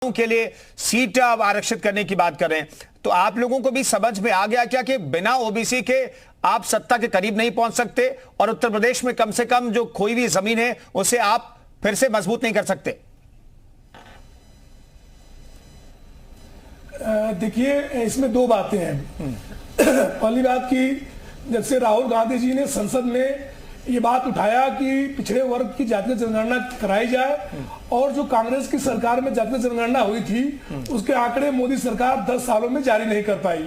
के लिए सीट आरक्षित करने की बात कर रहे हैं, तो आप लोगों को भी समझ में आ गया क्या कि बिना ओबीसी के आप सत्ता के करीब नहीं पहुंच सकते और उत्तर प्रदेश में कम से कम जो खोई हुई जमीन है उसे आप फिर से मजबूत नहीं कर सकते? देखिए, इसमें दो बातें हैं। पहली बात की, जब से राहुल गांधी जी ने संसद में ये बात उठाया कि पिछड़े वर्ग की जातीय जनगणना कराई जाए और जो कांग्रेस की सरकार में जातीय जनगणना हुई थी उसके आंकड़े मोदी सरकार 10 सालों में जारी नहीं कर पाई।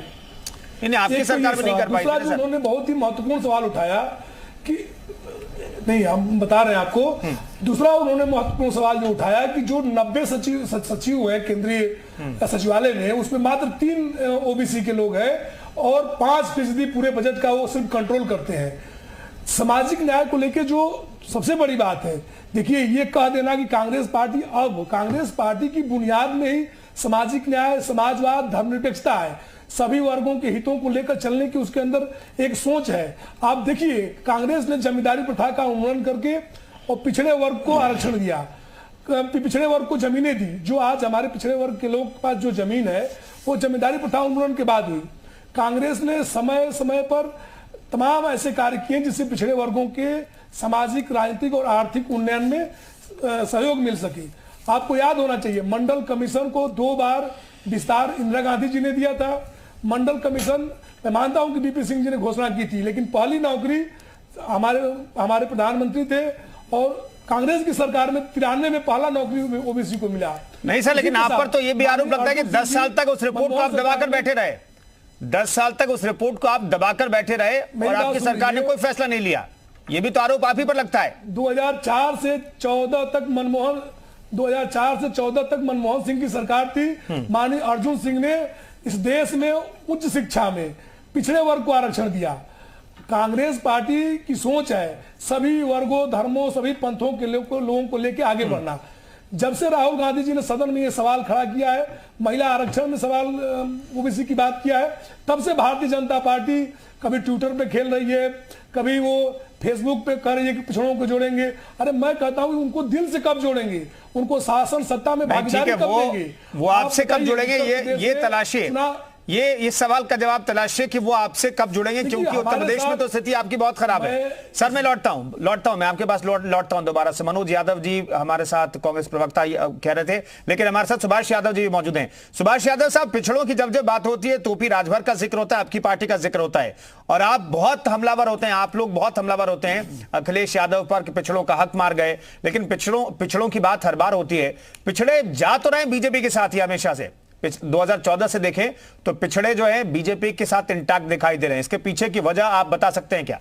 आपकी सरकार में नहीं कर पाई। दूसरा, जो उन्होंने बहुत ही महत्वपूर्ण सवाल उठाया कि नहीं, हम बता रहे हैं आपको। दूसरा, उन्होंने महत्वपूर्ण सवाल जो उठाया कि जो 90 सचिव हुए केंद्रीय सचिवालय में, उसमें मात्र 3 ओबीसी के लोग हैं और 5% पूरे बजट का वो सिर्फ कंट्रोल करते हैं। सामाजिक न्याय को लेकर जो सबसे बड़ी बात है, देखिए, ये कह देना कि कांग्रेस पार्टी की बुनियाद में ही सामाजिक न्याय, समाजवाद, धर्मनिरपेक्षता है। सभी वर्गों के हितों को लेकर चलने की उसके अंदर एक सोच है। आप देखिए, कांग्रेस ने जमींदारी प्रथा का उन्मूलन करके और पिछड़े वर्ग को आरक्षण दिया, पिछड़े वर्ग को जमीनें दी। जो आज हमारे पिछड़े वर्ग के लोग के पास जो जमीन है वो जमींदारी प्रथा उन्मूलन के बाद हुई। कांग्रेस ने समय समय पर तमाम ऐसे कार्य किए जिससे पिछड़े वर्गों के सामाजिक, राजनीतिक और आर्थिक उन्नयन में सहयोग मिल सके। आपको याद होना चाहिए, मंडल कमीशन को 2 बार विस्तार इंदिरा गांधी जी ने दिया था। मंडल कमीशन, मैं मानता हूं कि बीपी सिंह जी ने घोषणा की थी, लेकिन पहली नौकरी हमारे प्रधानमंत्री थे और कांग्रेस की सरकार में 93 में पहला नौकरी ओबीसी को मिला। नहीं सर, लेकिन आप पर तो ये भी आरोप लगता है कि 10 साल तक उस रिपोर्ट को आप दबाकर बैठे रहे। 10 साल तक उस रिपोर्ट को आप दबाकर बैठे रहे और आपकी सरकार ने कोई फैसला नहीं लिया। ये भी तो आरोप आप ही पर लगता है। 2004 से 14 तक मनमोहन सिंह की सरकार थी। माननीय अर्जुन सिंह ने इस देश में उच्च शिक्षा में पिछड़े वर्ग को आरक्षण दिया। कांग्रेस पार्टी की सोच है सभी वर्गों, धर्मों, सभी पंथों के लोगों को लेकर आगे बढ़ना। जब से राहुल गांधी जी ने सदन में ये सवाल खड़ा किया है, महिला आरक्षण में सवाल ओबीसी की बात किया है, तब से भारतीय जनता पार्टी कभी ट्विटर पे खेल रही है, कभी वो फेसबुक पे कर रही है कि पिछड़ों को जोड़ेंगे। अरे मैं कहता हूं उनको दिल से कब जोड़ेंगे, उनको शासन सत्ता में भागीदारी कब देंगे, वो आपसे कब जोड़ेंगे, ये तलाशिए। ये इस सवाल का जवाब तलाशिए कि वो आपसे कब जुड़ेंगे, क्योंकि उत्तर प्रदेश में तो स्थिति आपकी बहुत खराब है। सर मैं लौटता हूं, मैं आपके पास लौटता हूं दोबारा से। मनोज यादव जी हमारे साथ, कांग्रेस प्रवक्ता कह रहे थे, लेकिन हमारे साथ सुभाष यादव जी भी मौजूद हैं। सुभाष यादव साहब, पिछड़ों की जब बात होती है तो भी राजभर का जिक्र होता है, आपकी पार्टी का जिक्र होता है और आप बहुत हमलावर होते हैं, आप लोग बहुत हमलावर होते हैं अखिलेश यादव पर कि पिछड़ों का हक मार गए। लेकिन पिछड़ों की बात हर बार होती है। पिछड़े जा तो रहे बीजेपी के साथ ही हमेशा से, 2014 से देखें तो पिछड़े जो है बीजेपी के साथ इंटैक्ट दिखाई दे रहे हैं। इसके पीछे की वजह आप बता सकते हैं क्या?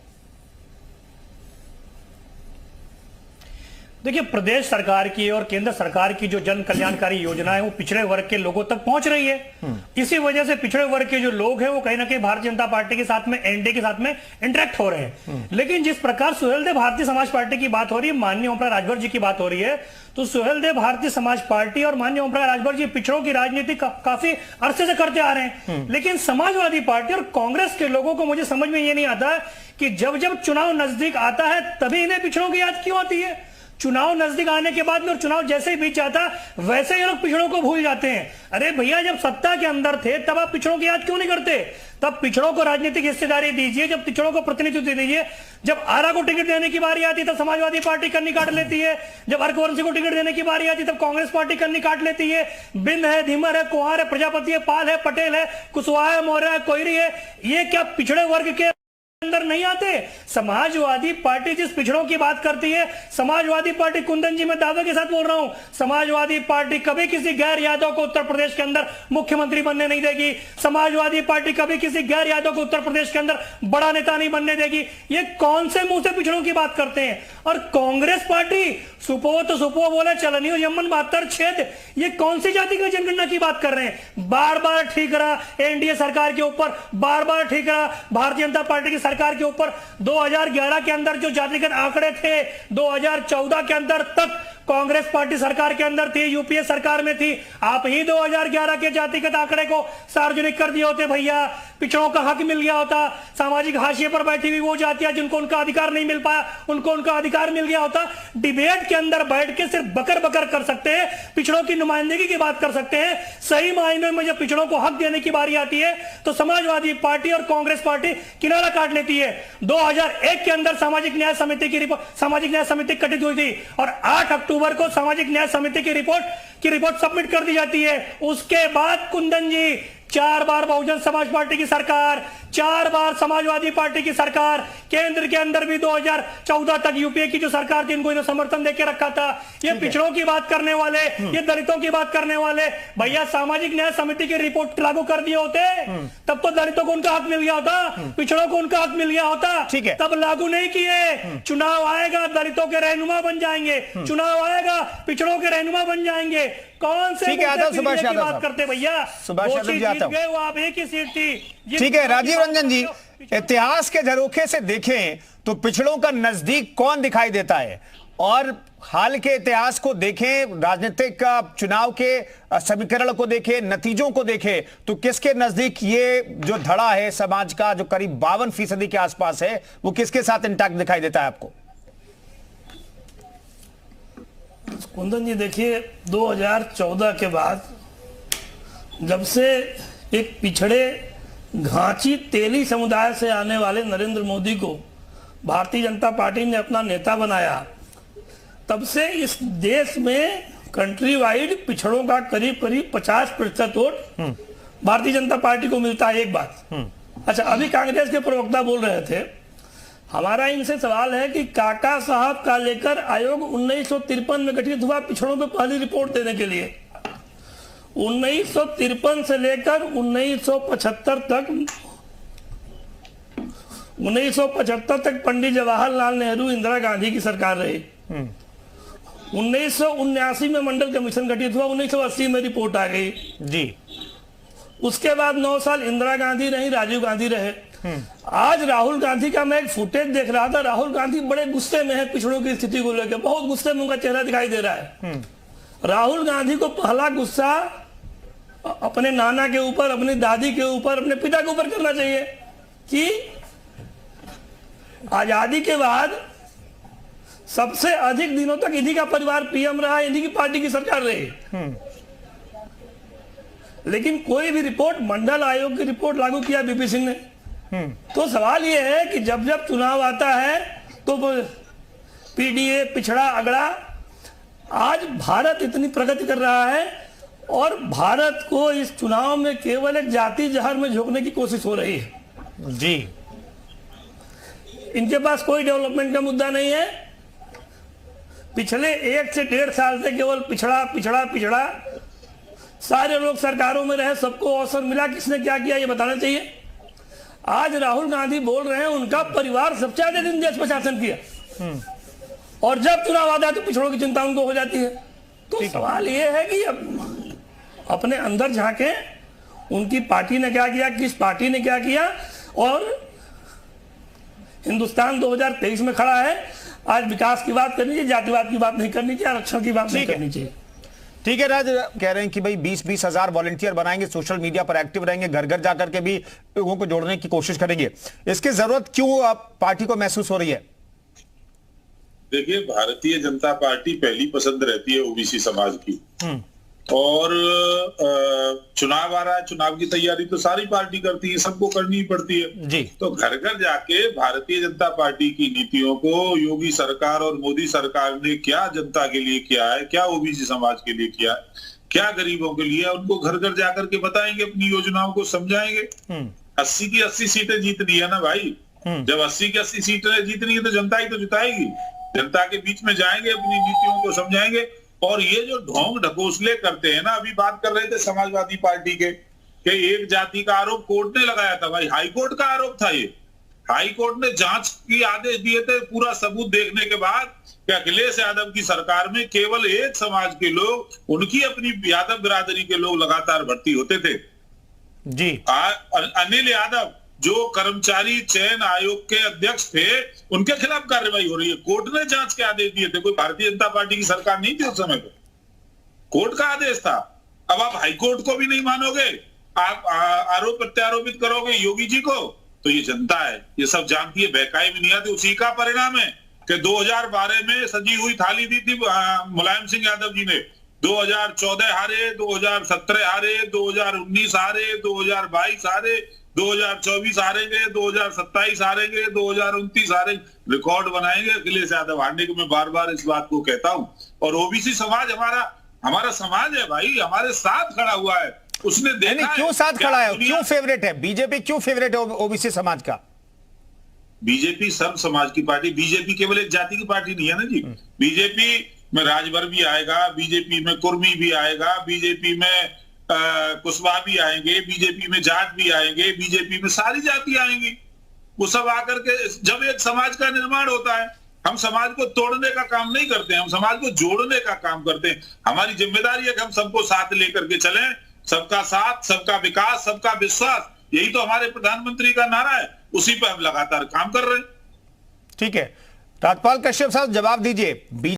देखिए, प्रदेश सरकार की और केंद्र सरकार की जो जन कल्याणकारी योजना है वो पिछड़े वर्ग के लोगों तक पहुंच रही है। इसी वजह से पिछड़े वर्ग के जो लोग हैं वो कहीं ना कहीं भारतीय जनता पार्टी के साथ में, एनडीए के साथ में इंटरेक्ट हो रहे हैं। लेकिन जिस प्रकार सुहेलदेव भारतीय समाज पार्टी की बात हो रही है, माननीय ओम प्रकाश राजभर जी की बात हो रही है, तो सुहेलदेव भारतीय समाज पार्टी और माननीय ओम प्रकाश राजभर जी पिछड़ों की राजनीति काफी अरसे से करते आ रहे हैं। लेकिन समाजवादी पार्टी और कांग्रेस के लोगों को मुझे समझ में ये नहीं आता कि जब जब चुनाव नजदीक आता है तभी इन्हें पिछड़ों की याद क्यों आती है। चुनाव नजदीक आने के बाद में और चुनाव जैसे ही बीत जाता वैसे ये लोग पिछड़ों को भूल जाते हैं। अरे भैया, जब सत्ता के अंदर थे तब आप पिछड़ों की याद क्यों नहीं करते? तब पिछड़ों को राजनीतिक हिस्सेदारी दीजिए, जब पिछड़ों को प्रतिनिधित्व दीजिए। जब आरा को टिकट देने की बारी आती तब समाजवादी पार्टी कन्नी काट लेती है, जब अर्कवंशी को टिकट देने की बारी आती तब कांग्रेस पार्टी कन्नी काट लेती है। बिंद है, धीमर है, कुंवर है, प्रजापति है, पाल है, पटेल है, कुशवाहा है, मौर्य है, कोयरी है, ये क्या पिछड़े वर्ग के अंदर नहीं आते? समाजवादी पार्टी जिस पिछड़ों की बात करती है, समाजवादी पार्टी, कुंदन जी मैं दावे के साथ बोल रहा हूं, समाजवादी पार्टी कभी किसी गैर यादव को उत्तर प्रदेश के अंदर मुख्यमंत्री बनने नहीं देगी। समाजवादी पार्टी कभी किसी गैर यादव को उत्तर प्रदेश के अंदर बड़ा नेता नहीं बनने देगी। ये कौन से मुंह से पिछड़ों की बात करते हैं? और कांग्रेस पार्टी सुपो तो सुपो बोले, चलनियो यमन 72 छेद, ये कौन सी जाति की जनगणना की बात कर रहे हैं? बार बार ठीक रहा एनडीए सरकार के ऊपर, बार बार ठीक रहा भारतीय जनता पार्टी की सरकार के ऊपर। 2011 के अंदर जो जातिगत आंकड़े थे, 2014 के अंदर तक कांग्रेस पार्टी सरकार के अंदर थी, यूपीए सरकार में थी। आप ही 2011 के जातिगत आंकड़े को सार्वजनिक कर दिए होते भैया। पिछड़ों का हक मिल गया होता, सामाजिक हाशिए पर बैठी हुई वो जातियां जिनको उनका अधिकार नहीं मिल पाया उनको उनका अधिकार मिल गया होता। डिबेट के अंदर बैठ के सिर्फ बकर बकर कर सकते हैं, पिछड़ों की नुमाइंदगी की बात कर सकते हैं। सही मायने में जब पिछड़ों को हक देने की बारी आती है तो समाजवादी पार्टी और कांग्रेस पार्टी किनारा काट लेती है। 2001 के अंदर सामाजिक न्याय समिति की गठित हुई थी और 8 अक्टूबर को सामाजिक न्याय समिति की रिपोर्ट सबमिट कर दी जाती है। उसके बाद कुंदन जी 4 बार बहुजन समाज पार्टी की सरकार, 4 बार समाजवादी पार्टी की सरकार, केंद्र के अंदर भी 2014 तक यूपीए की जो सरकार थी इनको इन्होंने समर्थन देके रखा था। ये पिछड़ों की बात करने वाले, ये दलितों की बात करने वाले, भैया सामाजिक न्याय समिति की रिपोर्ट लागू कर दिए होते तब तो दलितों को उनका हक मिल गया होता, पिछड़ों को उनका हक मिल गया होता। ठीक है। तब लागू नहीं किए। चुनाव आएगा दलितों के रहनुमा बन जाएंगे, चुनाव आएगा पिछड़ों के रहनुमा बन जाएंगे। कौन से सुभाष यादव बात करते भैया? सुभाष यादव जी आता हूं। वो आप एक ही सीट थी। ठीक है राजीव रंजन जी, इतिहास के झरोखे से देखें तो पिछड़ों का नजदीक कौन दिखाई देता है, और हाल के इतिहास को देखें, राजनीतिक चुनाव के समीकरण को देखें, नतीजों को देखें, तो किसके नजदीक ये जो धड़ा है समाज का जो करीब 52% के आसपास है वो किसके साथ इंटैक्ट दिखाई देता है आपको? कुंदन जी देखिए, 2014 के बाद जब से एक पिछड़े घांची तेली समुदाय से आने वाले नरेंद्र मोदी को भारतीय जनता पार्टी ने अपना नेता बनाया, तब से इस देश में कंट्री वाइड पिछड़ों का करीब 50% वोट भारतीय जनता पार्टी को मिलता है। एक बात। अच्छा, अभी कांग्रेस के प्रवक्ता बोल रहे थे, हमारा इनसे सवाल है कि काका साहब का लेकर आयोग 1953 में गठित हुआ पिछड़ों पे पहली रिपोर्ट देने के लिए। 1953 से लेकर 1975 तक पंडित जवाहरलाल नेहरू इंदिरा गांधी की सरकार रही। 1979 में मंडल कमीशन गठित हुआ, 1980 में रिपोर्ट आ गई जी। उसके बाद 9 साल इंदिरा गांधी रही, राजीव गांधी रहे। आज राहुल गांधी का मैं एक फुटेज देख रहा था, राहुल गांधी बड़े गुस्से में है पिछड़ों की स्थिति को लेकर, बहुत गुस्से में उनका चेहरा दिखाई दे रहा है। राहुल गांधी को पहला गुस्सा अपने नाना के ऊपर, अपनी दादी के ऊपर, अपने पिता के ऊपर करना चाहिए कि आजादी के बाद सबसे अधिक दिनों तक इन्हीं का परिवार पीएम रहा, इन्हीं की पार्टी की सरकार रही। लेकिन कोई भी रिपोर्ट, मंडल आयोग की रिपोर्ट लागू किया वीपी सिंह ने। तो सवाल यह है कि जब जब चुनाव आता है तो पीडीए, पिछड़ा, अगड़ा, आज भारत इतनी प्रगति कर रहा है और भारत को इस चुनाव में केवल एक जाति जहर में झोंकने की कोशिश हो रही है जी। इनके पास कोई डेवलपमेंट का मुद्दा नहीं है। पिछले 1 से 1.5 साल से केवल पिछड़ा पिछड़ा पिछड़ा, सारे लोग सरकारों में रहे, सबको अवसर मिला, किसने क्या किया ये बताना चाहिए। आज राहुल गांधी बोल रहे हैं उनका परिवार सबसे ज्यादा दिन देश पर शासन किया, और जब चुनाव आता है तो पिछड़ों की चिंता उनको हो जाती है। तो सवाल ये है कि अब अपने अंदर झांके, उनकी पार्टी ने क्या किया, किस पार्टी ने क्या किया, और हिंदुस्तान 2023 में खड़ा है। आज विकास की बात करनी चाहिए, जातिवाद की बात नहीं करनी चाहिए, आरक्षण की बात नहीं करनी चाहिए। ठीक है राज, कह रहे हैं कि भाई 20-20 हजार वॉलंटियर बनाएंगे, सोशल मीडिया पर एक्टिव रहेंगे, घर घर जाकर के भी लोगों को जोड़ने की कोशिश करेंगे। इसकी जरूरत क्यों आप पार्टी को महसूस हो रही है? देखिए, भारतीय जनता पार्टी पहली पसंद रहती है ओबीसी समाज की, और चुनाव आ रहा है, चुनाव की तैयारी तो सारी पार्टी करती है, सबको करनी ही पड़ती है जी। तो घर घर जाके भारतीय जनता पार्टी की नीतियों को योगी सरकार और मोदी सरकार ने क्या जनता के लिए किया है, क्या ओबीसी समाज के लिए किया है, क्या गरीबों के लिए, उनको घर घर जाकर के बताएंगे, अपनी योजनाओं को समझाएंगे। 80 की 80 सीटें जीतनी है ना भाई। जब 80 की 80 सीटें जीतनी है तो जनता ही तो जिताएगी। जनता के बीच में जाएंगे, अपनी नीतियों को समझाएंगे। और ये जो ढोंग ढकोसले करते हैं ना, अभी बात कर रहे थे समाजवादी पार्टी के कि एक जाति का आरोप कोर्ट ने लगाया था, भाई हाईकोर्ट का आरोप था ये। हाईकोर्ट ने जांच की आदेश दिए थे, पूरा सबूत देखने के बाद कि अखिलेश यादव की सरकार में केवल एक समाज के लोग, उनकी अपनी यादव बिरादरी के लोग लगातार भर्ती होते थे जी। अनिल यादव जो कर्मचारी चयन आयोग के अध्यक्ष थे, उनके खिलाफ कार्रवाई हो रही है। कोर्ट ने जांच के आदेश दिए थे, कोई भारतीय जनता पार्टी की सरकार नहीं थी उस समय पे, कोर्ट का आदेश था। अब आप हाईकोर्ट को भी नहीं मानोगे आप आरोप प्रत्यारोपित करोगे योगी जी को, तो ये जनता है, ये सब जानती है, बहकाई भी नहीं आती। उसी का परिणाम है कि 2012 में सजी हुई थाली दी थी मुलायम सिंह यादव जी ने। 2014 हारे, 2017 हारे, 2019 हारे, 2022 हारे, 2024 हारेंगे, 2027 हारेंगे, 2029 हारेंगे, रिकॉर्ड बनाएंगे अखिलेश यादव हारने को। मैं बार बार इस बात को कहता हूं। और ओबीसी समाज हमारा समाज है भाई, हमारे साथ खड़ा हुआ है। उसने देखा क्यों साथ खड़ा है, क्यों फेवरेट है बीजेपी, क्यों फेवरेट है ओबीसी समाज का? बीजेपी सर्व समाज की पार्टी, बीजेपी केवल एक जाति की पार्टी नहीं है ना जी। बीजेपी में राजभर भी आएगा, बीजेपी में कुर्मी भी आएगा, बीजेपी में कुशवाहा भी आएंगे, बीजेपी में जाट भी आएंगे, बीजेपी में सारी जाति आएंगी। वो सब आकर के जब एक समाज का निर्माण होता है, हम समाज को तोड़ने का काम नहीं करते, हम समाज को जोड़ने का काम करते हैं। हमारी जिम्मेदारी है कि हम सबको साथ लेकर के चलें। सबका साथ, सबका विकास, सबका विश्वास, यही तो हमारे प्रधानमंत्री का नारा है। उसी पर हम लगातार काम कर रहे हैं। ठीक है, राजपाल कश्यप साहब जवाब दीजिए।